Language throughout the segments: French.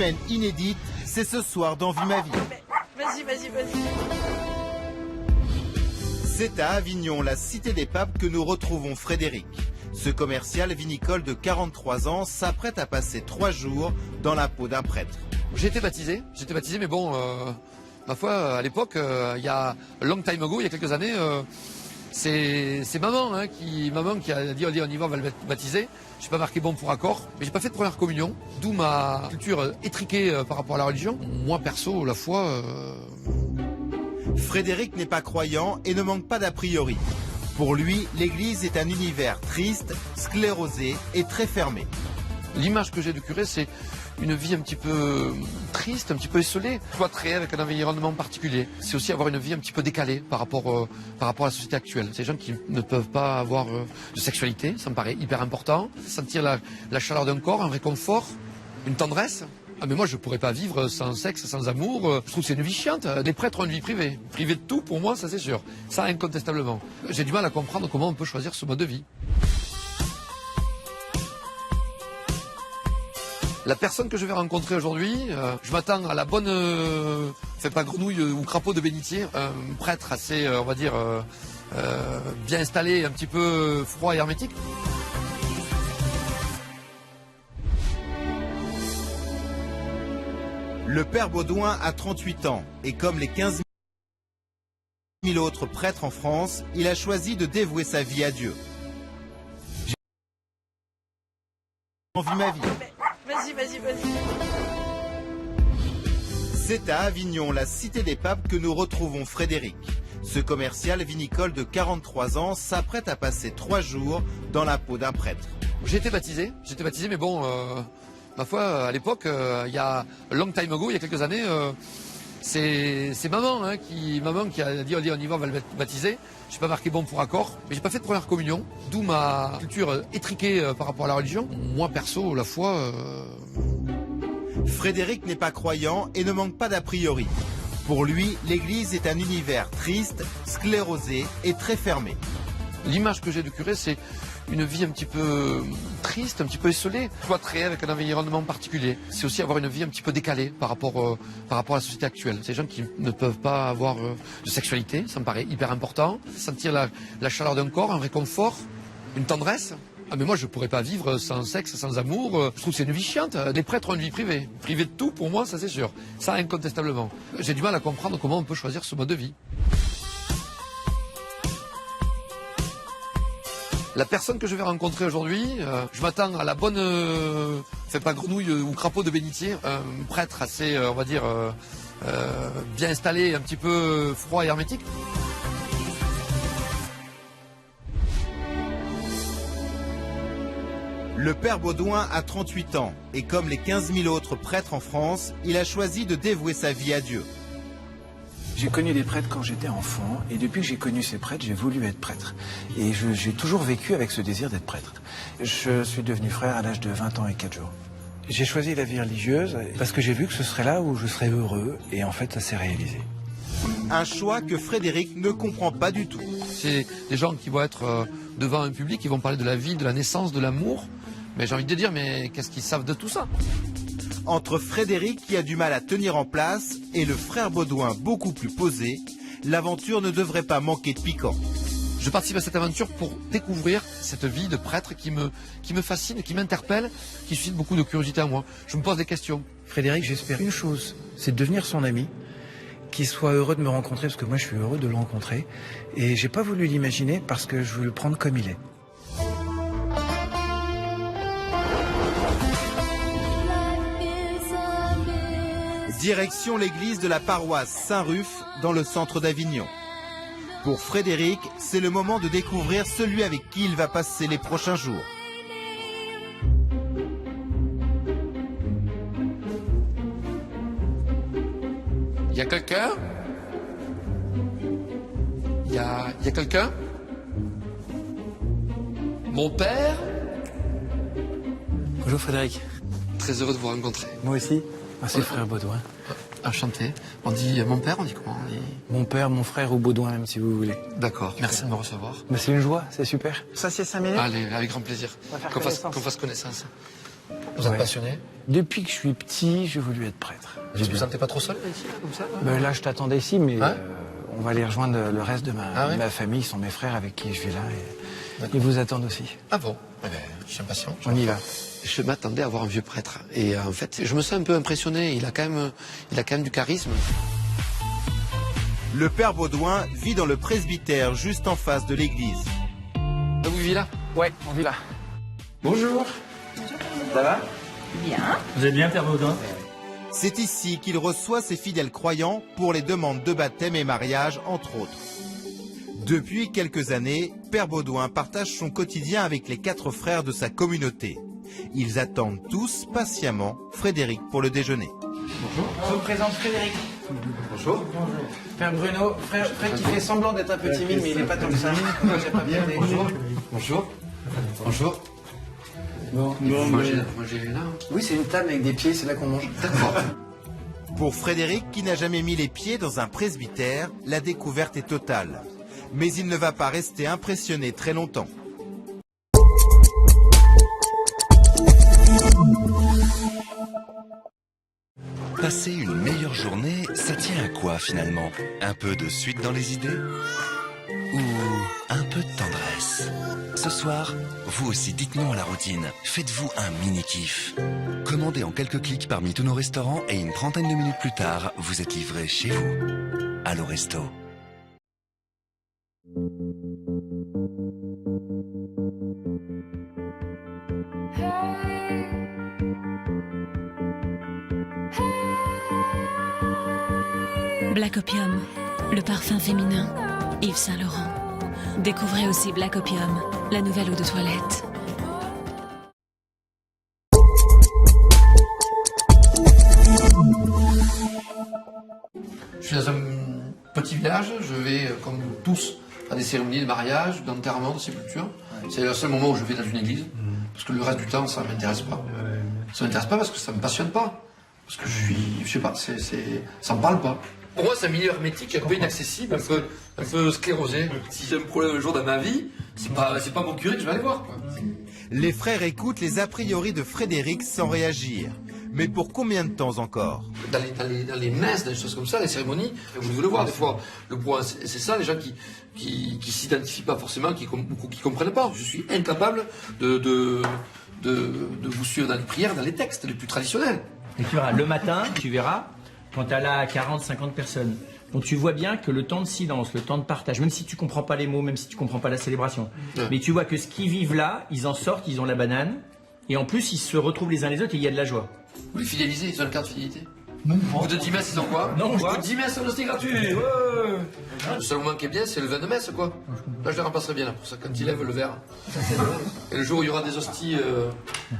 semaine inédite, c'est ce soir dans Vie ma vie. Vas-y. C'est à Avignon, la cité des papes, que nous retrouvons Frédéric. Ce commercial vinicole de 43 ans s'apprête à passer 3 jours dans la peau d'un prêtre. J'ai été baptisé, mais bon, ma foi, à l'époque, il y a long time ago, il y a quelques années, c'est maman, qui a dit allez, on y va, on va le baptiser. Je n'ai pas marqué bon pour accord, mais j'ai pas fait de première communion, d'où ma culture étriquée par rapport à la religion. Moi perso, la foi. Frédéric n'est pas croyant et ne manque pas d'a priori. Pour lui, l'église est un univers triste, sclérosé et très fermé. L'image que j'ai du curé, c'est une vie un petit peu triste, un petit peu esselée, cloîtrée avec un environnement particulier. C'est aussi avoir une vie un petit peu décalée par rapport à la société actuelle. Ces gens qui ne peuvent pas avoir de sexualité, ça me paraît hyper important. Sentir la chaleur d'un corps, un réconfort, une tendresse. Ah mais moi je pourrais pas vivre sans sexe, sans amour. Je trouve que c'est une vie chiante. Les prêtres ont une vie privée. Privée de tout pour moi, ça c'est sûr. Ça incontestablement. J'ai du mal à comprendre comment on peut choisir ce mode de vie. La personne que je vais rencontrer aujourd'hui, je m'attends à la bonne, pas grenouille ou crapaud de bénitier, un prêtre assez, on va dire, bien installé, un petit peu froid et hermétique. Le père Baudouin a 38 ans et comme les 15 000 autres prêtres en France, il a choisi de dévouer sa vie à Dieu. J'ai vu ma vie. Vas-y. C'est à Avignon, la cité des papes, que nous retrouvons Frédéric. Ce commercial vinicole de 43 ans s'apprête à passer 3 jours dans la peau d'un prêtre. J'ai été baptisé, mais bon, ma foi, à l'époque, il y a long time ago, il y a quelques années, c'est maman, qui a dit allez, on y va, on va le baptiser. Je n'ai pas marqué bon pour accord, mais j'ai pas fait de première communion, d'où ma culture étriquée par rapport à la religion. Moi perso, la foi. Frédéric n'est pas croyant et ne manque pas d'a priori. Pour lui, l'église est un univers triste, sclérosé et très fermé. L'image que j'ai du curé, c'est une vie un petit peu triste, un petit peu esselée, cloîtrée avec un environnement particulier. C'est aussi avoir une vie un petit peu décalée par rapport à la société actuelle. Ces gens qui ne peuvent pas avoir de sexualité, ça me paraît hyper important. Sentir la chaleur d'un corps, un réconfort, une tendresse. Ah mais moi je pourrais pas vivre sans sexe, sans amour. Je trouve que c'est une vie chiante. Les prêtres ont une vie privée. Privée de tout pour moi, ça c'est sûr. Ça incontestablement. J'ai du mal à comprendre comment on peut choisir ce mode de vie. La personne que je vais rencontrer aujourd'hui, je m'attends à la bonne, pas grenouille ou crapaud de bénitier, un prêtre assez, on va dire, bien installé, un petit peu froid et hermétique. Le père Baudouin a 38 ans et comme les 15 000 autres prêtres en France, il a choisi de dévouer sa vie à Dieu. J'ai connu des prêtres quand j'étais enfant et depuis que j'ai connu ces prêtres, j'ai voulu être prêtre. Et j'ai toujours vécu avec ce désir d'être prêtre. Je suis devenu frère à l'âge de 20 ans et 4 jours. J'ai choisi la vie religieuse parce que j'ai vu que ce serait là où je serais heureux et en fait ça s'est réalisé. Un choix que Frédéric ne comprend pas du tout. C'est des gens qui vont être devant un public, qui vont parler de la vie, de la naissance, de l'amour. Mais j'ai envie de dire, mais qu'est-ce qu'ils savent de tout ça? Entre Frédéric qui a du mal à tenir en place et le frère Baudouin beaucoup plus posé, l'aventure ne devrait pas manquer de piquant. Je participe à cette aventure pour découvrir cette vie de prêtre qui me fascine, qui m'interpelle, qui suscite beaucoup de curiosité en moi. Je me pose des questions. Frédéric, j'espère une chose, c'est de devenir son ami, qu'il soit heureux de me rencontrer parce que moi je suis heureux de le rencontrer. Et j'ai pas voulu l'imaginer parce que je veux le prendre comme il est. Direction l'église de la paroisse Saint-Ruf dans le centre d'Avignon. Pour Frédéric, c'est le moment de découvrir celui avec qui il va passer les prochains jours. Il y a quelqu'un? Il y a quelqu'un? Mon père? Bonjour Frédéric. Très heureux de vous rencontrer. Moi aussi. Merci frère Baudouin. Enchanté. On dit mon père, on dit comment? On dit... Mon père, mon frère ou Baudouin même si vous voulez. D'accord, merci de me recevoir. Mais c'est une joie, c'est super. Ça c'est 5 minutes. Allez, avec grand plaisir. On va faire qu'on fasse connaissance. Vous êtes Ouais. passionné? Depuis que je suis petit, j'ai voulu être prêtre. Vous vous sentez pas trop seul ici, comme ça? Là, je t'attendais ici, mais Ouais. on va aller rejoindre le reste de Ah ouais. ma famille. Ils sont mes frères avec qui je vis là. Et ils vous attendent aussi. Ah bon? Eh ben, je suis impatient. On y va. Je m'attendais à voir un vieux prêtre. Et en fait, je me sens un peu impressionné. Il a quand même du charisme. Le père Baudouin vit dans le presbytère juste en face de l'église. Vous vivez là? Ouais, on vit là. Bonjour. Ça va? Vous êtes bien, Père Baudouin? C'est ici qu'il reçoit ses fidèles croyants pour les demandes de baptême et mariage, entre autres. Depuis quelques années, Père Baudouin partage son quotidien avec les 4 frères de sa communauté. Ils attendent tous patiemment Frédéric pour le déjeuner. Je vous présente Frédéric. Bonjour. Père Bruno, frère qui fait semblant d'être un peu timide, mais il n'est pas tant que ça. J'ai pas bien. Bonjour. Bonjour. Bon. Vous mangez là? Oui, c'est une table avec des pieds, c'est là qu'on mange. D'accord. Pour Frédéric, qui n'a jamais mis les pieds dans un presbytère, la découverte est totale. Mais il ne va pas rester impressionné très longtemps. Passer une meilleure journée, ça tient à quoi finalement? Un peu de suite dans les idées? Ou un peu de tendresse? Ce soir, vous aussi dites non à la routine. Faites-vous un mini-kiff. Commandez en quelques clics parmi tous nos restaurants et une trentaine de minutes plus tard, vous êtes livré chez vous. Allo Resto. Black Opium, le parfum féminin, Yves Saint Laurent. Découvrez aussi Black Opium, la nouvelle eau de toilette. Je suis dans un petit village. Je vais, comme tous, à des cérémonies de mariage, d'enterrement, de sépulture. C'est le seul moment où je vais dans une église. Parce que le reste du temps, ça m'intéresse pas. Ça m'intéresse pas parce que ça me passionne pas. Parce que je sais pas, ça me parle pas. Pour moi, c'est un milieu hermétique, un peu inaccessible, un peu sclérosé. Si j'ai un problème un jour dans ma vie, c'est pas mon curé que je vais aller voir, quoi. Les frères écoutent les a priori de Frédéric sans réagir. Mais pour combien de temps encore? Dans les messes, dans les choses comme ça, les cérémonies, vous devez le voir des fois. Le point, c'est ça, les gens qui s'identifient pas forcément, qui comprennent pas. Je suis incapable de vous suivre dans les prières, dans les textes les plus traditionnels. Et tu verras, le matin, tu verras, quand tu as là 40, 50 personnes, donc tu vois bien que le temps de silence, le temps de partage, même si tu comprends pas les mots, même si tu comprends pas la célébration, mais tu vois que ce qu'ils vivent là, ils en sortent, ils ont la banane, et en plus ils se retrouvent les uns les autres et il y a de la joie. Vous les fidélisez, ils ont une carte de fidélité. Au bout de 10 messes, ils ont quoi? Non, Au bout quoi de 10 messes, on hostie gratuit. Ouais. Le seul moment qui est bien, c'est le vin de messe, quoi. Là, je les remplacerai bien, là, pour ça, quand ils lèvent le verre. Et le jour où il y aura des hosties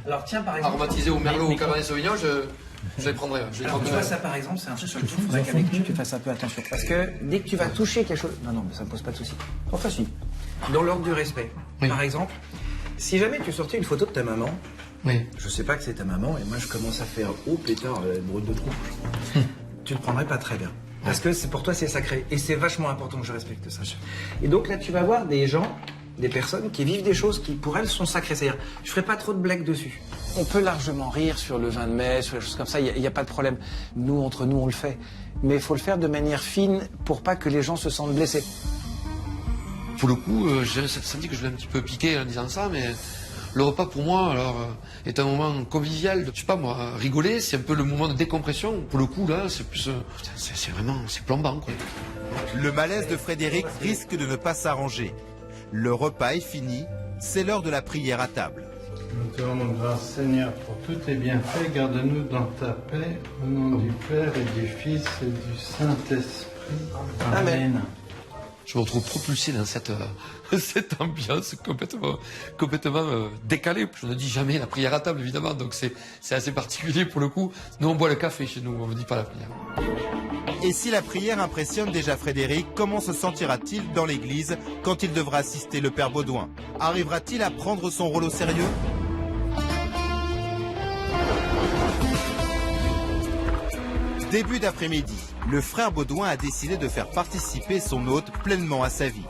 Alors tiens, par exemple, aromatisées au merlot ou au cabernet sauvignon, je les prendrai. Je les alors, tu prendrai. vois, ça par exemple, c'est un truc sur lequel il faudrait qu'avec lui, tu fasses un peu attention. Parce que dès que tu vas toucher quelque chose... Non, mais ça ne pose pas de souci. Enfin, si. Dans l'ordre du respect. Oui. Par exemple, si jamais tu sortais une photo de ta maman, Oui. je sais pas que c'est ta maman, et moi je commence à faire « Oh pétard, brute de trou », tu le prendrais pas très bien. Parce que pour toi c'est sacré, et c'est vachement important que je respecte ça. Et donc là tu vas voir des gens, des personnes qui vivent des choses qui pour elles sont sacrées. C'est-à-dire, je ferai pas trop de blagues dessus. On peut largement rire sur le vin de mai, sur les choses comme ça, il n'y a pas de problème. Nous, entre nous, on le fait. Mais il faut le faire de manière fine pour pas que les gens se sentent blessés. Pour le coup, j'ai senti que je l'ai un petit peu piqué en disant ça, mais le repas pour moi, alors, est un moment convivial. Je sais pas moi, rigoler, c'est un peu le moment de décompression. Pour le coup, là, c'est plus, c'est vraiment, c'est plombant, quoi. Le malaise de Frédéric risque de ne pas s'arranger. Le repas est fini, c'est l'heure de la prière à table. Nous te rendons grâce, Seigneur, pour tous tes bienfaits. Garde-nous dans ta paix, au nom du Père et du Fils et du Saint-Esprit. Amen. Je me retrouve propulsé dans cette ambiance complètement décalée. Je ne dis jamais la prière à table, évidemment, donc c'est assez particulier pour le coup. Nous, on boit le café chez nous, on ne dit pas la prière. Et si la prière impressionne déjà Frédéric, comment se sentira-t-il dans l'église quand il devra assister le père Baudouin? Arrivera-t-il à prendre son rôle au sérieux? Début d'après-midi, le frère Baudouin a décidé de faire participer son hôte pleinement à sa vie.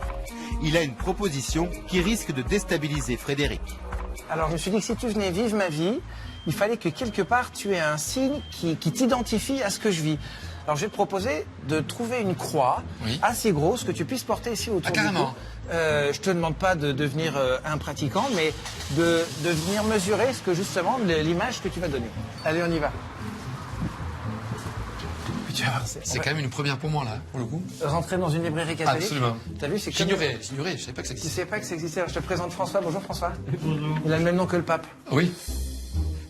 Il a une proposition qui risque de déstabiliser Frédéric. Alors je me suis dit que si tu venais vivre ma vie, il fallait que quelque part tu aies un signe qui t'identifie à ce que je vis. Alors je vais te proposer de trouver une croix assez grosse que tu puisses porter ici autour du cou. Je te demande pas de devenir un pratiquant, mais de venir mesurer ce que justement l'image que tu vas donner. Allez, on y va. Tu vas voir, C'est quand même une première pour moi, là, pour le coup. Rentrer dans une librairie catholique. Absolument. T'as vu, c'est J'ignorais, je savais pas que ça Tu existait. sais pas que ça existait. Alors, je te présente François. Bonjour François. Bonjour. Il a le même nom que le pape. Oui.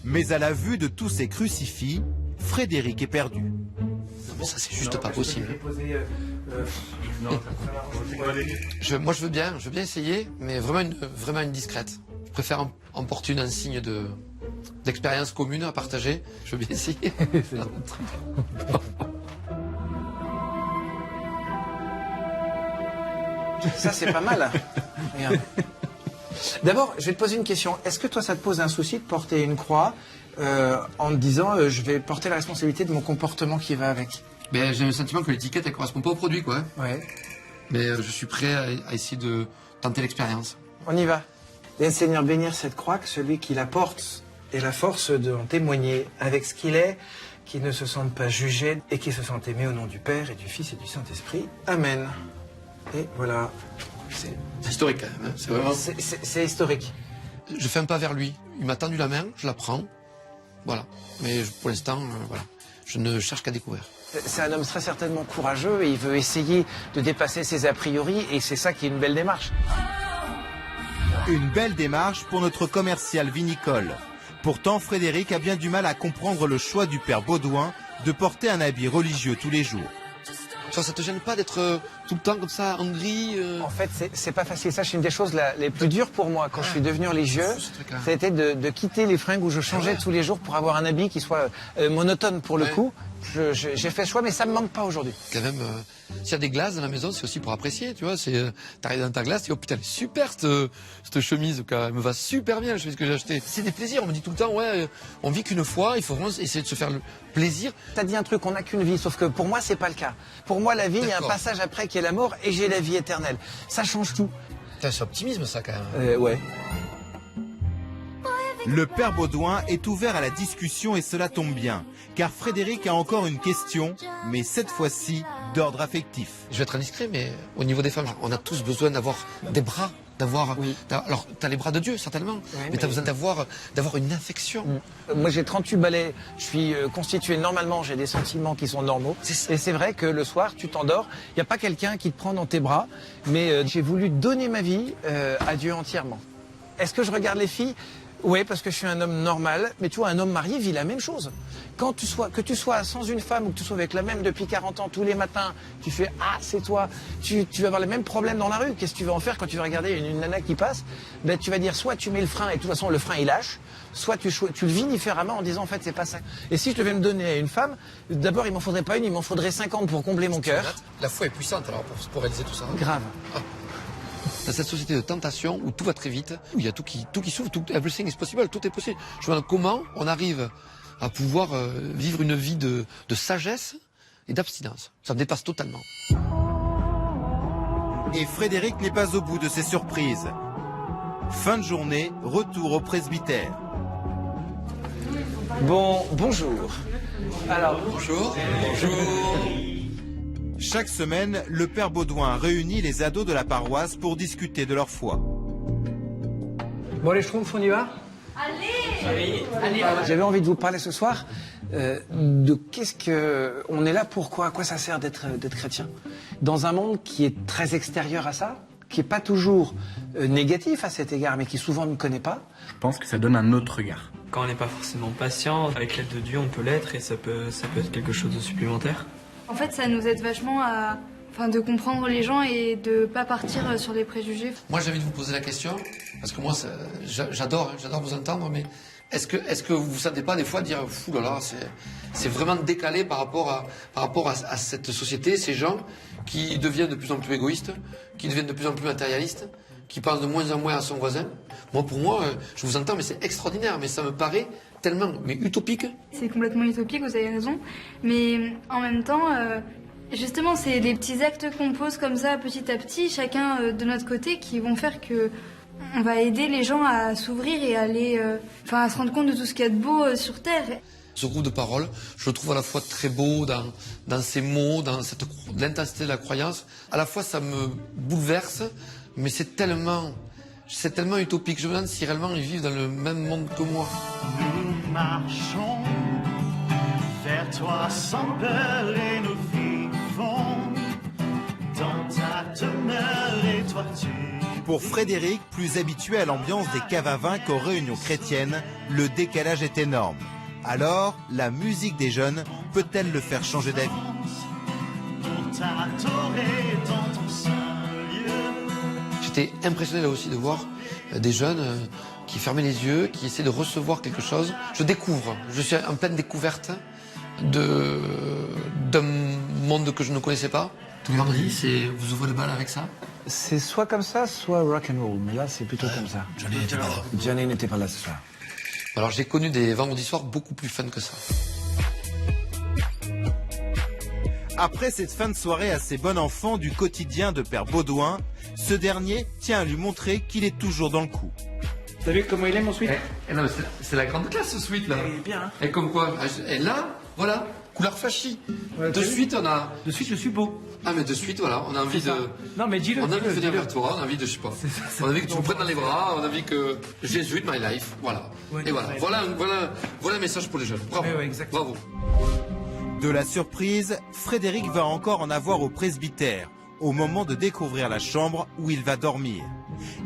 Mais à la vue de tous ces crucifix, Frédéric est perdu. Non, mais ça, c'est juste pas possible. Moi, je veux bien essayer, mais vraiment une discrète. Je préfère emporter un signe d'expérience commune à partager. Je veux bien essayer. Ça, c'est pas mal. Regarde. D'abord, je vais te poser une question. Est-ce que toi, ça te pose un souci de porter une croix en te disant je vais porter la responsabilité de mon comportement qui va avec? Mais j'ai le sentiment que l'étiquette, elle correspond pas au produit, quoi. Ouais. Mais je suis prêt à essayer de tenter l'expérience. On y va. Laisse Seigneur bénir cette croix, que celui qui la porte ait la force d'en témoigner avec ce qu'il est, qu'il ne se sente pas jugé et qu'il se sente aimé au nom du Père et du Fils et du Saint-Esprit. Amen. Et voilà. C'est historique, quand même. Hein. C'est vraiment... C'est historique. Je fais un pas vers lui. Il m'a tendu la main, je la prends. Voilà. Mais pour l'instant, voilà. Je ne cherche qu'à découvrir. C'est un homme très certainement courageux et il veut essayer de dépasser ses a priori et c'est ça qui est une belle démarche. Une belle démarche pour notre commercial vinicole. Pourtant, Frédéric a bien du mal à comprendre le choix du père Baudouin de porter un habit religieux tous les jours. Ça te gêne pas d'être tout le temps comme ça, en gris En fait, c'est pas facile. Ça, c'est une des choses les plus dures pour moi quand je suis devenu religieux. Ça a été de quitter les fringues où je changeais tous les jours pour avoir un habit qui soit monotone pour le coup. J'ai fait ce choix, mais ça me manque pas aujourd'hui. Quand même, s'il y a des glaces dans la maison, c'est aussi pour apprécier, tu vois. T'arrives dans ta glace et oh putain, elle est super cette chemise, elle me va super bien la chemise que j'ai achetée. C'est des plaisirs, on me dit tout le temps, ouais, on vit qu'une fois, il faut vraiment essayer de se faire le plaisir. T'as dit un truc, on n'a qu'une vie, sauf que pour moi, c'est pas le cas. Pour moi, la vie, il y a un passage après qui est la mort et j'ai la vie éternelle. Ça change tout. C'est optimisme, ça, quand même. Ouais. Le père Baudouin est ouvert à la discussion et cela tombe bien, car Frédéric a encore une question, mais cette fois-ci d'ordre affectif. Je vais être indiscret, mais au niveau des femmes, on a tous besoin d'avoir des bras, Alors, t'as les bras de Dieu, certainement, mais t'as besoin d'avoir une affection. Moi, j'ai 38 balais, je suis constitué normalement, j'ai des sentiments qui sont normaux. Et c'est vrai que le soir, tu t'endors, il n'y a pas quelqu'un qui te prend dans tes bras, mais j'ai voulu donner ma vie à Dieu entièrement. Est-ce que je regarde les filles ? Oui, parce que je suis un homme normal, mais tu vois, un homme marié vit la même chose. Que tu sois sans une femme ou que tu sois avec la même depuis 40 ans, tous les matins, tu fais « Ah, c'est toi », tu vas avoir les mêmes problèmes dans la rue. Qu'est-ce que tu vas en faire quand tu vas regarder une nana qui passe ? Ben, tu vas dire soit tu mets le frein et de toute façon le frein il lâche, soit tu le vis différemment en disant en fait c'est pas ça. Et si je devais me donner à une femme, d'abord il m'en faudrait pas une, il m'en faudrait 50 pour combler mon cœur. La foi est puissante alors pour réaliser tout ça. Grave. Dans cette société de tentation où tout va très vite, où il y a tout qui s'ouvre, everything is possible, tout est possible. Je me demande comment on arrive à pouvoir vivre une vie de sagesse et d'abstinence. Ça me dépasse totalement. Et Frédéric n'est pas au bout de ses surprises. Fin de journée, retour au presbytère. Bonjour. Alors, Bonjour. Chaque semaine, le père Baudouin réunit les ados de la paroisse pour discuter de leur foi. Bon les schtroumpfs, on y va ? Allez. J'avais envie de vous parler ce soir de qu'est-ce que... On est là pourquoi ? À quoi ça sert d'être chrétien ? Dans un monde qui est très extérieur à ça, qui n'est pas toujours négatif à cet égard, mais qui souvent ne connaît pas. Je pense que ça donne un autre regard. Quand on n'est pas forcément patient, avec l'aide de Dieu, on peut l'être et ça peut être quelque chose de supplémentaire. En fait, ça nous aide vachement de comprendre les gens et de pas partir sur les préjugés. Moi, j'ai envie de vous poser la question, parce que moi, j'adore vous entendre, mais est-ce que vous vous sentez pas des fois dire, fou là là, c'est vraiment décalé par rapport à cette société, ces gens qui deviennent de plus en plus égoïstes, qui deviennent de plus en plus matérialistes, qui pensent de moins en moins à son voisin. Pour moi, je vous entends, mais c'est extraordinaire, mais ça me paraît tellement utopique. C'est complètement utopique, vous avez raison. Mais en même temps, justement, c'est des petits actes qu'on pose comme ça petit à petit, chacun de notre côté, qui vont faire que On va aider les gens à s'ouvrir et à à se rendre compte de tout ce qu'il y a de beau sur Terre. Ce groupe de paroles, je le trouve à la fois très beau dans ses mots, dans l'intensité de la croyance. À la fois, ça me bouleverse, mais c'est tellement utopique. Je me demande si réellement ils vivent dans le même monde que moi. Nous marchons vers toi sans peur et nous vivons dans ta demeure et toi tu... Pour Frédéric, plus habitué à l'ambiance des caves à vin qu'aux réunions chrétiennes, le décalage est énorme. Alors, la musique des jeunes peut-elle le faire changer d'avis? J'étais impressionné là aussi de voir des jeunes qui fermaient les yeux, qui essaient de recevoir quelque chose. Je découvre, je suis en pleine découverte d'un monde que je ne connaissais pas. Tous les vendredis, vous ouvrez le bal avec ça? C'est soit comme ça, soit rock and roll. Mais là, c'est plutôt comme ça. Johnny n'était pas là ce soir. Alors j'ai connu des vendredis soirs beaucoup plus fun que ça. Après cette fin de soirée assez bon enfant du quotidien de Père Baudouin, ce dernier tient à lui montrer qu'il est toujours dans le coup. T'as vu comment il est mon sweat? Non, c'est la grande classe ce sweat là. Il est bien. Hein. Et comme quoi? Et là, voilà, couleur flashy. De suite on a... De suite je suis beau. Ah mais de suite voilà, on a envie de... Non mais dis-le. On a envie de venir vers toi, on a envie de, je sais pas. On a envie que tu me prennes dans les bras, on a envie que Jésus in my life, voilà. Ouais, et voilà un message pour les jeunes. Bravo, bravo. De la surprise, Frédéric va encore en avoir au presbytère, au moment de découvrir la chambre où il va dormir.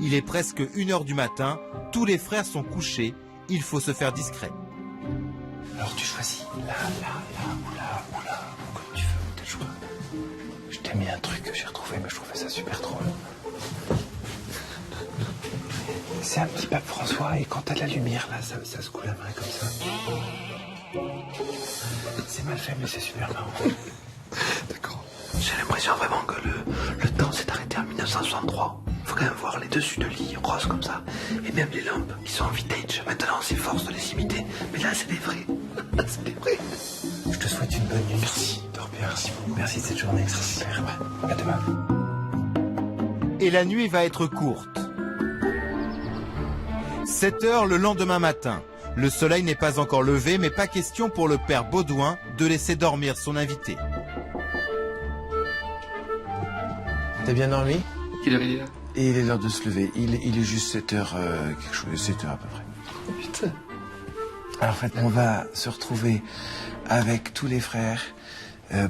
Il est presque 1h du matin, tous les frères sont couchés, il faut se faire discret. Alors tu choisis là, ou là, comme tu veux, tes choix. Je t'ai mis un truc que j'ai retrouvé, mais je trouvais ça super drôle. C'est un petit pape François, et quand t'as la lumière, là, ça se coule la main comme ça. C'est mal fait, mais c'est super marrant. D'accord. J'ai l'impression vraiment que le temps s'est arrêté en 1963. Faut quand même voir les dessus de lit roses comme ça. Et même les lampes qui sont en vintage. Maintenant, c'est force de les imiter. Mais là, c'est des vrais. C'est des vrais. Je te souhaite une bonne nuit. Merci. Dors bien, merci beaucoup. Merci de cette journée. C'est super. Ouais. À demain. Et la nuit va être courte. 7h le lendemain matin. Le soleil n'est pas encore levé, mais pas question pour le père Baudouin de laisser dormir son invité. T'as bien dormi? Quelle heure il est là? Et il est l'heure de se lever. Il est juste 7h, quelque chose, 7h à peu près. Putain. Alors en fait, on va se retrouver avec tous les frères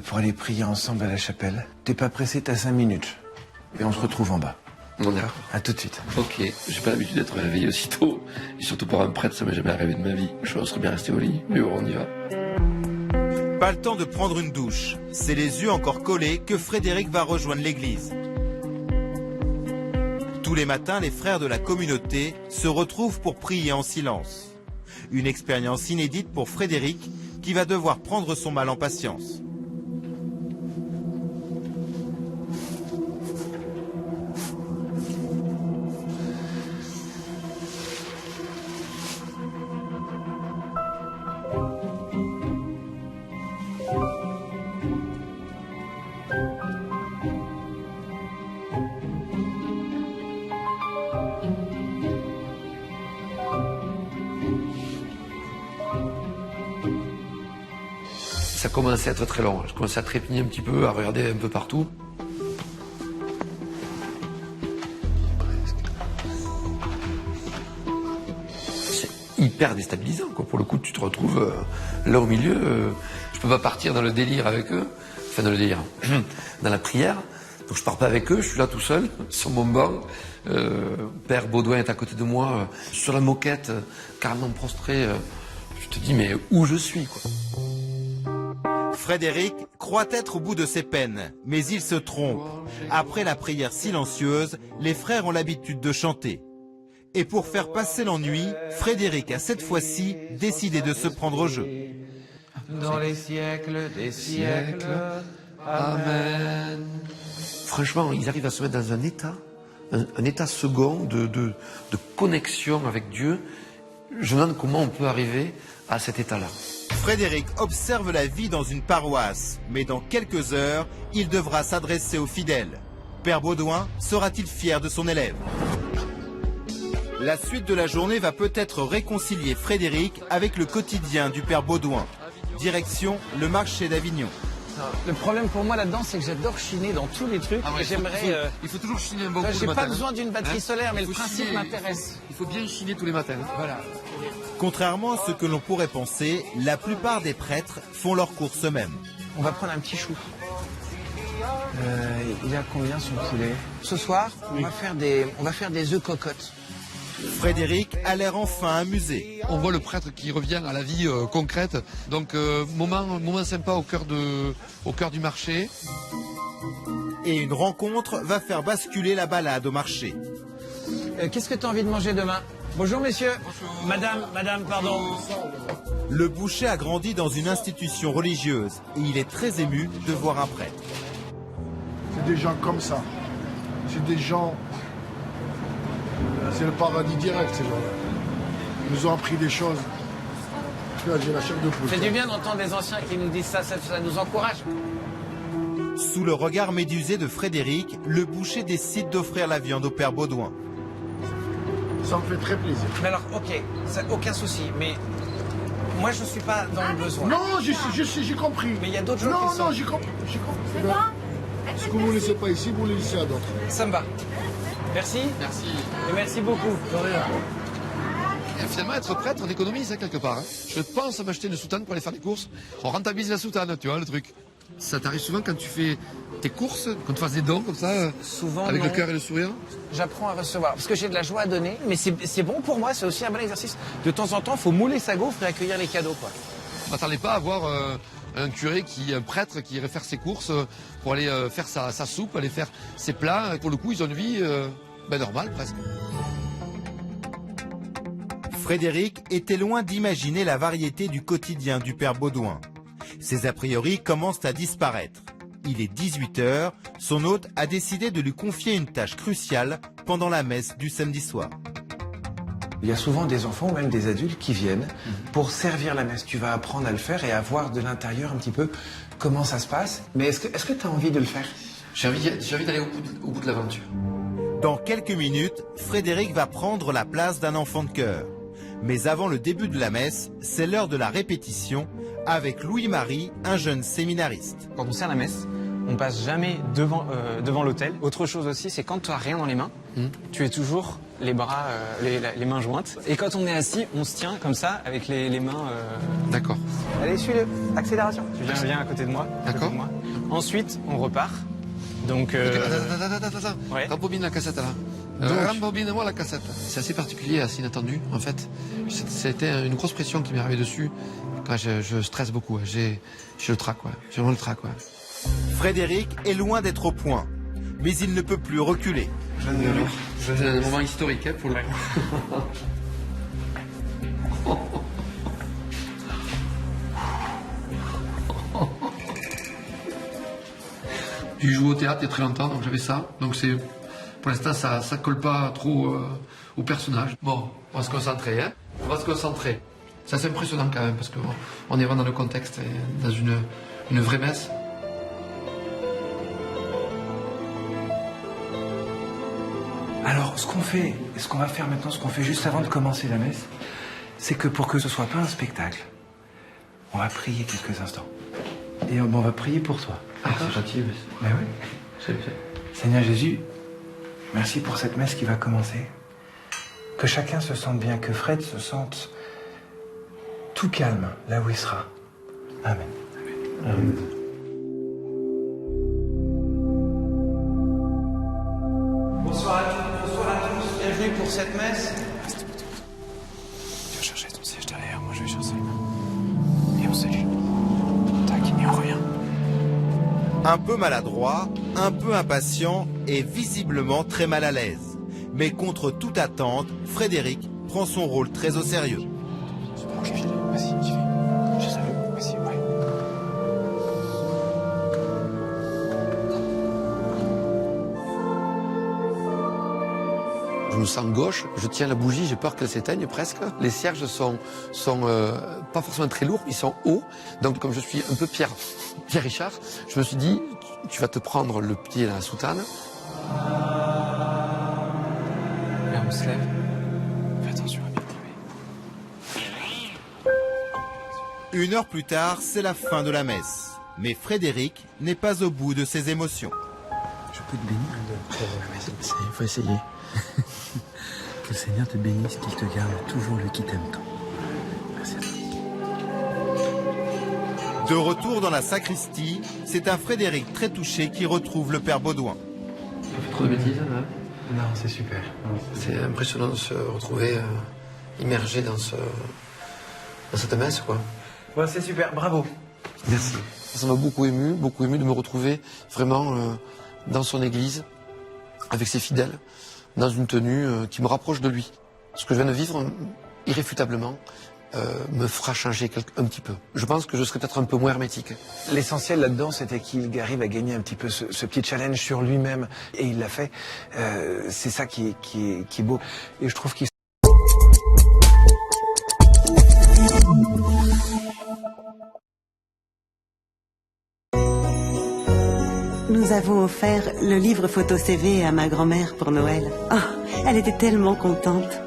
pour aller prier ensemble à la chapelle. T'es pas pressé, t'as 5 minutes. Et on se retrouve en bas. Bon, d'accord. À tout de suite. Ok, j'ai pas l'habitude d'être réveillé aussitôt. Et surtout pour un prêtre, ça m'est jamais arrivé de ma vie. Je serais bien resté au lit. Mais bon, on y va. Pas le temps de prendre une douche. C'est les yeux encore collés que Frédéric va rejoindre l'église. Tous les matins, les frères de la communauté se retrouvent pour prier en silence. Une expérience inédite pour Frédéric qui va devoir prendre son mal en patience. Ça commençait à être très long. Je commençais à trépigner un petit peu, à regarder un peu partout. C'est hyper déstabilisant, quoi. Pour le coup, tu te retrouves là au milieu. Je peux pas partir dans le délire avec eux. Enfin, dans le délire. Dans la prière. Donc je pars pas avec eux, je suis là tout seul, sur mon banc. Père Baudouin est à côté de moi, sur la moquette, carrément prostré. Je te dis, mais où je suis, quoi. Frédéric croit être au bout de ses peines, mais il se trompe. Après la prière silencieuse, les frères ont l'habitude de chanter. Et pour faire passer l'ennui, Frédéric a cette fois-ci décidé de se prendre au jeu. Dans les siècles des siècles, Amen. Franchement, ils arrivent à se mettre dans un état second de connexion avec Dieu. Je me demande comment on peut arriver à cet état-là. Frédéric observe la vie dans une paroisse, mais dans quelques heures, il devra s'adresser aux fidèles. Père Baudouin sera-t-il fier de son élève? La suite de la journée va peut-être réconcilier Frédéric avec le quotidien du père Baudouin. Direction le marché d'Avignon. Le problème pour moi là-dedans, c'est que j'adore chiner dans tous les trucs. Et j'aimerais. Il faut toujours chiner un bon coup le J'ai matin. pas besoin d'une batterie solaire, mais le faut principe chiner. m'intéresse. Il faut bien chiner tous les matins. Voilà. Contrairement à ce que l'on pourrait penser, la plupart des prêtres font leurs courses eux-mêmes. On va prendre un petit chou. Il a combien son poulet? Ce soir, on va faire des œufs cocottes. Frédéric a l'air enfin amusé. On voit le prêtre qui revient à la vie concrète. Donc moment sympa au cœur du marché. Et une rencontre va faire basculer la balade au marché. Qu'est-ce que tu as envie de manger demain? Bonjour messieurs. Bonjour. Madame, pardon. Le boucher a grandi dans une institution religieuse et il est très ému de voir un prêtre. C'est des gens comme ça. C'est des gens... C'est le paradis direct, ces gens-là. Ils nous ont appris des choses. J'ai la chair de poule. C'est du bien d'entendre des anciens qui nous disent ça nous encourage. Sous le regard médusé de Frédéric, le boucher décide d'offrir la viande au père Baudouin. Ça me fait très plaisir. Mais alors, ok, aucun souci, mais moi je suis pas dans le besoin. Non, j'ai compris. Mais il y a d'autres gens qui sont... Non, j'ai compris. Ce que vous ne laissez pas ici, vous le laissez à d'autres. Ça me va. Merci. Merci. Et merci beaucoup. De rien. Et finalement, être prêtre, on économise quelque part. Je pense à m'acheter une soutane pour aller faire des courses. On rentabilise la soutane, tu vois, le truc. Ça t'arrive souvent quand tu fais tes courses, quand tu fasses des dons comme ça, souvent, avec non. le cœur et le sourire? J'apprends à recevoir, parce que j'ai de la joie à donner, mais c'est bon pour moi, c'est aussi un bon exercice. De temps en temps, il faut mouler sa gaufre et accueillir les cadeaux, quoi. On m'attendait pas à voir un curé, un prêtre qui irait faire ses courses pour aller faire sa soupe, aller faire ses plats. Et pour le coup, ils ont une vie normale presque. Frédéric était loin d'imaginer la variété du quotidien du père Baudouin. Ses a priori commencent à disparaître. Il est 18h, son hôte a décidé de lui confier une tâche cruciale pendant la messe du samedi soir. Il y a souvent des enfants ou même des adultes qui viennent pour servir la messe. Tu vas apprendre à le faire et à voir de l'intérieur un petit peu comment ça se passe. Mais est-ce que tu as envie de le faire? J'ai envie d'aller au bout de l'aventure. Dans quelques minutes, Frédéric va prendre la place d'un enfant de chœur. Mais avant le début de la messe, c'est l'heure de la répétition avec Louis-Marie, un jeune séminariste. Quand on sert la messe, on passe jamais devant l'autel. Autre chose aussi, c'est quand tu n'as rien dans les mains, tu es toujours les bras, les mains jointes. Et quand on est assis, on se tient comme ça avec les mains. D'accord. Allez, suis-le. Accélération. Tu viens à côté de moi. D'accord. Ensuite, on repart. Donc. Attends. Ouais. Rembobine la cassette là. Rembobine-moi la cassette. C'est assez particulier, assez inattendu en fait. C'était une grosse pression qui m'est arrivée dessus. Quand je stresse beaucoup. J'ai le trac, quoi. J'ai vraiment le trac, quoi. Frédéric est loin d'être au point, mais il ne peut plus reculer. C'est un moment historique, hein, pour le coup. J'ai joué au théâtre il y a très longtemps, donc j'avais ça. Donc pour l'instant, ça colle pas trop au personnage. Bon, on va se concentrer, hein. On va se concentrer. C'est assez impressionnant quand même, parce qu'on est vraiment dans le contexte, dans une vraie messe. Alors, ce qu'on va faire maintenant, ce qu'on fait juste avant de commencer la messe, c'est que pour que ce soit pas un spectacle, on va prier quelques instants. Et on va prier pour toi. Ah, c'est gentil. Mais oui. Seigneur Jésus, merci pour cette messe qui va commencer. Que chacun se sente bien, que Fred se sente tout calme là où il sera. Amen. Amen. Bonsoir à tous, bienvenue pour cette messe. Tu vas chercher ton siège derrière, moi je vais chercher. Et on salue. Tac, et on revient. Un peu maladroit, un peu impatient et visiblement très mal à l'aise. Mais contre toute attente, Frédéric prend son rôle très au sérieux. C'est bon, j'y vais. Vas-y, j'y vais. Je salue. Vas-y, ouais. Je me sens gauche, je tiens la bougie, j'ai peur qu'elle s'éteigne presque. Les cierges sont pas forcément très lourds, ils sont hauts. Donc comme je suis un peu Pierre Richard, je me suis dit, tu vas te prendre le pied dans la soutane. Là, on se lève. 1 heure plus tard, c'est la fin de la messe. Mais Frédéric n'est pas au bout de ses émotions. Je peux te bénir? Il faut essayer. Que le Seigneur te bénisse, qu'il te garde toujours lui qui t'aime tant. Merci à toi. De retour dans la sacristie, c'est un Frédéric très touché qui retrouve le père Baudouin. Tu fais trop de bêtises, hein? Non, c'est super. C'est impressionnant de se retrouver immergé dans cette messe, quoi. Ouais, c'est super, bravo. Merci. Ça m'a beaucoup ému de me retrouver vraiment dans son église, avec ses fidèles, dans une tenue qui me rapproche de lui. Ce que je viens de vivre, irréfutablement, me fera changer un petit peu. Je pense que je serai peut-être un peu moins hermétique. L'essentiel là-dedans, c'était qu'il arrive à gagner un petit peu ce petit challenge sur lui-même. Et il l'a fait. C'est ça qui est beau. Et je trouve qu'il... Nous avons offert le livre photo CV à ma grand-mère pour Noël. Oh, elle était tellement contente.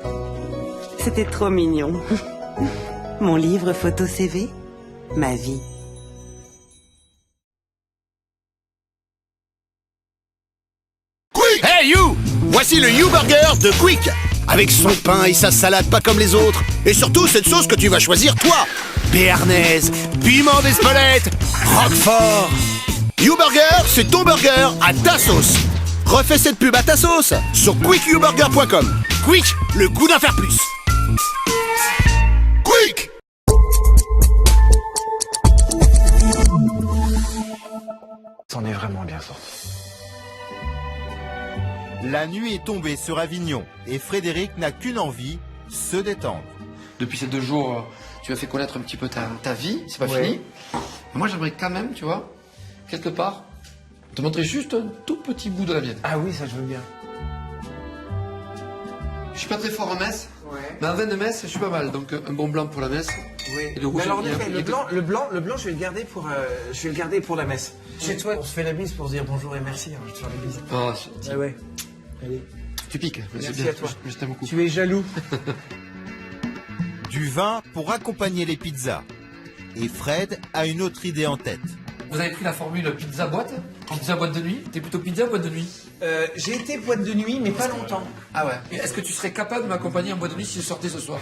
C'était trop mignon. Mon livre photo CV, ma vie. Hey you! Voici le You Burger de Quick! Avec son pain et sa salade pas comme les autres. Et surtout cette sauce que tu vas choisir toi! Béarnaise, piment d'Espelette, Roquefort. You Burger, c'est ton burger à ta sauce. Refais cette pub à ta sauce sur quickyouburger.com. Quick, le goût d'en faire plus. Quick! C'en est vraiment bien sorti. La nuit est tombée sur Avignon et Frédéric n'a qu'une envie, se détendre. Depuis ces 2 jours, tu m'as fait connaître un petit peu ta vie, c'est pas fini. Moi j'aimerais quand même, tu vois, quelque part, te montrer juste un tout petit bout de la mienne. Ah oui, ça je veux bien. Je suis pas très fort en messe, mais en vin de messe, je suis pas mal. Donc un bon blanc pour la messe. Oui. Et le rouge, alors, le blanc, je vais le garder pour la messe. Chez toi, on se fait la bise pour se dire bonjour et merci. Je te fais la bise. Oh, ah ouais. Allez. Tu piques. Merci à toi. Je t'aime beaucoup. Tu es jaloux. Du vin pour accompagner les pizzas. Et Fred a une autre idée en tête. Vous avez pris la formule pizza boîte? Pizza boîte de nuit? T'es plutôt pizza boîte de nuit? J'ai été boîte de nuit, mais pas longtemps. Ah ouais. Est-ce que tu serais capable de m'accompagner en boîte de nuit si je sortais ce soir?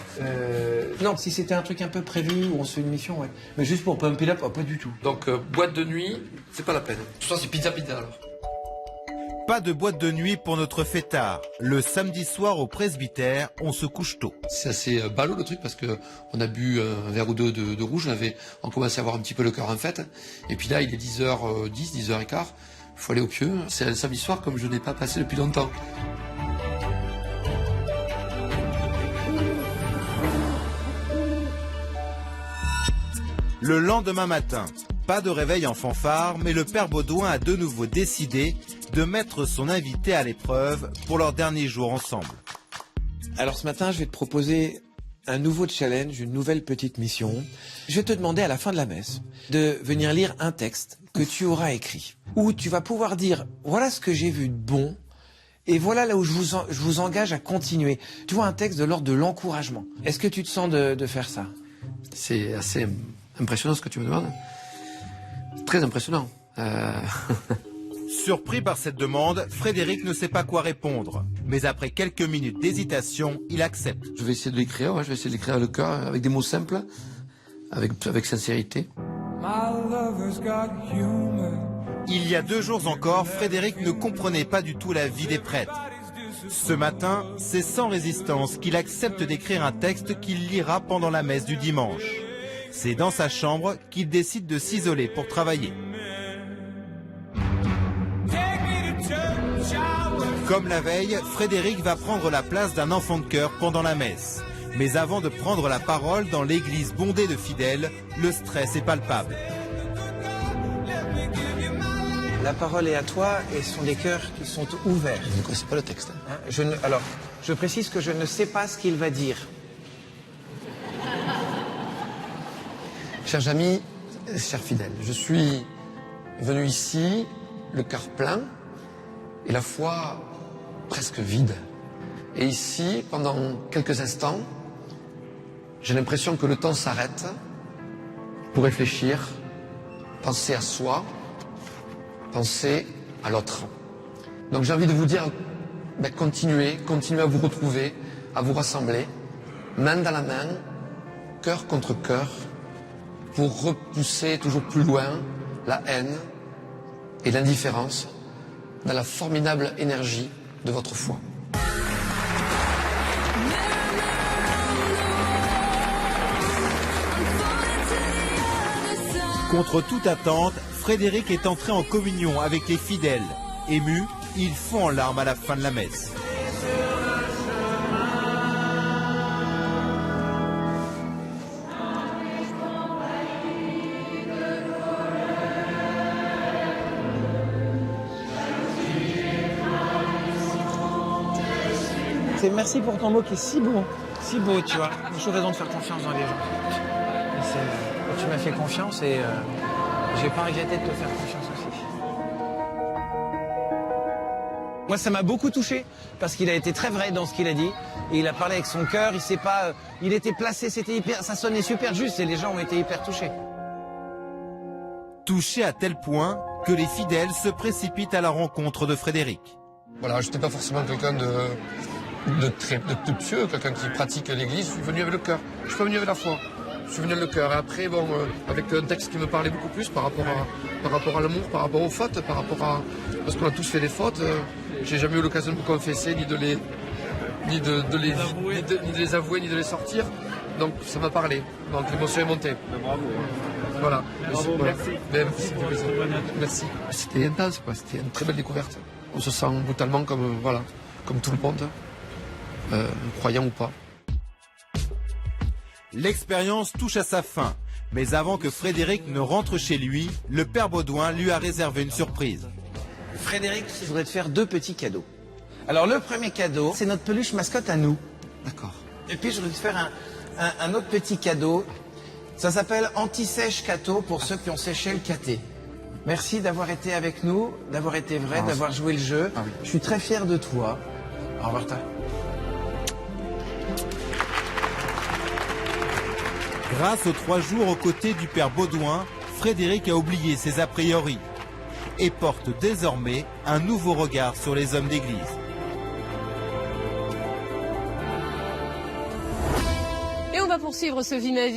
Non, si c'était un truc un peu prévu où on se fait une mission, ouais. Mais juste pour pumper là, pas du tout. Donc boîte de nuit, c'est pas la peine. Tout ça c'est pizza alors. Pas de boîte de nuit pour notre fêtard. Le samedi soir au presbytère, on se couche tôt. C'est assez ballot le truc parce que on a bu un verre ou deux de rouge, on commençait à avoir un petit peu le cœur en fête. Et puis là, il est 10h10, 10h15, il faut aller au pieu. C'est un samedi soir comme je n'ai pas passé depuis longtemps. Le lendemain matin, pas de réveil en fanfare, mais le père Baudouin a de nouveau décidé de mettre son invité à l'épreuve pour leur dernier jour ensemble. Alors ce matin, je vais te proposer un nouveau challenge, une nouvelle petite mission. Je vais te demander à la fin de la messe de venir lire un texte que tu auras écrit, où tu vas pouvoir dire voilà ce que j'ai vu de bon et voilà là où je vous engage à continuer. Tu vois, un texte de l'ordre de l'encouragement. Est-ce que tu te sens de faire ça? C'est assez impressionnant ce que tu me demandes. Très impressionnant. Surpris par cette demande, Frédéric ne sait pas quoi répondre. Mais après quelques minutes d'hésitation, il accepte. Je vais essayer de l'écrire, je vais essayer de l'écrire avec le cœur, avec des mots simples, avec sincérité. Il y a 2 jours encore, Frédéric ne comprenait pas du tout la vie des prêtres. Ce matin, c'est sans résistance qu'il accepte d'écrire un texte qu'il lira pendant la messe du dimanche. C'est dans sa chambre qu'il décide de s'isoler pour travailler. Comme la veille, Frédéric va prendre la place d'un enfant de chœur pendant la messe. Mais avant de prendre la parole dans l'église bondée de fidèles, le stress est palpable. La parole est à toi et ce sont des cœurs qui sont ouverts. Je ne connaissais pas le texte. Alors, je précise que je ne sais pas ce qu'il va dire. Chers amis, chers fidèles, je suis venu ici, le cœur plein et la foi presque vide. Et ici, pendant quelques instants, j'ai l'impression que le temps s'arrête pour réfléchir, penser à soi, penser à l'autre. Donc j'ai envie de vous dire, continuez à vous retrouver, à vous rassembler, main dans la main, cœur contre cœur, pour repousser toujours plus loin la haine et l'indifférence dans la formidable énergie de votre foi. Contre toute attente, Frédéric est entré en communion avec les fidèles. Ému, il fond en larmes à la fin de la messe. Merci pour ton mot qui est si beau, tu vois. J'ai toujours raison de faire confiance dans les gens. Tu m'as fait confiance et j'ai pas regretté de te faire confiance aussi. Moi, ça m'a beaucoup touché parce qu'il a été très vrai dans ce qu'il a dit et il a parlé avec son cœur. Il s'est pas, il était placé, ça sonnait super juste et les gens ont été hyper touchés. Touché à tel point que les fidèles se précipitent à la rencontre de Frédéric. Voilà, je n'étais pas forcément quelqu'un de pieux, quelqu'un qui pratique l'église. Je suis venu avec le cœur. Je suis pas venu avec la foi. Je suis venu avec le cœur. Et après, avec un texte qui me parlait beaucoup plus par rapport à l'amour, par rapport aux fautes, parce qu'on a tous fait des fautes. J'ai jamais eu l'occasion de me confesser, ni de les avouer, ni de les sortir. Donc ça m'a parlé. Donc l'émotion est montée. Bravo. Voilà. Merci. Merci. C'était intense, quoi. C'était une très belle découverte. On se sent brutalement comme tout le monde, croyant ou pas. L'expérience touche à sa fin, mais avant que Frédéric ne rentre chez lui, le père Baudouin lui a réservé une surprise. Frédéric, je voudrais te faire 2 petits cadeaux. Alors le premier cadeau, c'est notre peluche mascotte à nous. D'accord. Et puis je voudrais te faire un autre petit cadeau. Ça s'appelle Anti-Sèche Cato pour ceux qui ont séché le caté. Merci d'avoir été avec nous, d'avoir été vrai, d'avoir joué le jeu. Ah oui. Je suis très fier de toi. Au revoir, Grâce aux 3 jours aux côtés du père Baudouin, Frédéric a oublié ses a priori et porte désormais un nouveau regard sur les hommes d'église. Et on va poursuivre ce Vie ma vie.